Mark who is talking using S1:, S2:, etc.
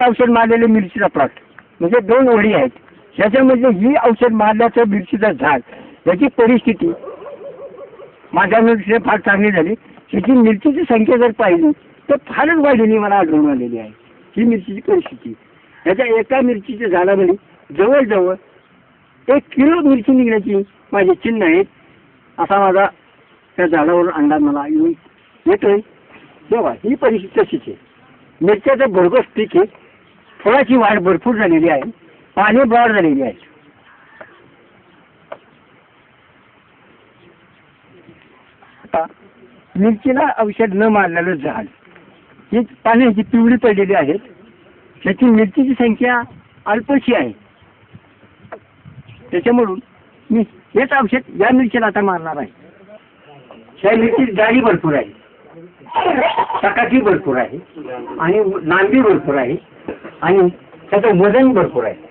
S1: औषध मारलेले मिरचीचा प्लॉट म्हणजे 2 ओळी आहेत. ह्याच्यामध्ये ही औषध मारल्याचं मिरचीचं झाड याची परिस्थिती माझ्या दृष्टीने फार चांगली झाली. ह्याची मिरचीची संख्या जर पाहिली तर फारच वाढलेली मला आढळून आलेली आहे ही मिरचीची परिस्थिती. याच्या एका मिरचीच्या झाडामध्ये जवळजवळ 1 किलो मिरची निघण्याची माझे चिन्ह आहेत असा माझा त्या झाडावर अंदाज मला येऊन येतोय. तेव्हा ही परिस्थिती तशीच आहे. मिरच्याचं भरघोस पीक आहे. फळाची वाढ भरपूर झालेली आहे. पाणी बाळ झालेली आहे. आता मिरचीला औषध न मारलेलं झाड ही पाण्याची पिवळी पडलेली आहेत. त्याची मिरचीची संख्या अल्पशी आहे. त्याच्यामुळं मी हेच औषध या मिरचीला आता मारणार आहे. त्या मिरची जाडी भरपूर आहे, चकाकी भरपूर आहे आणि लांबी भरपूर आहे आणि त्याचं वजन भरपूर आहे.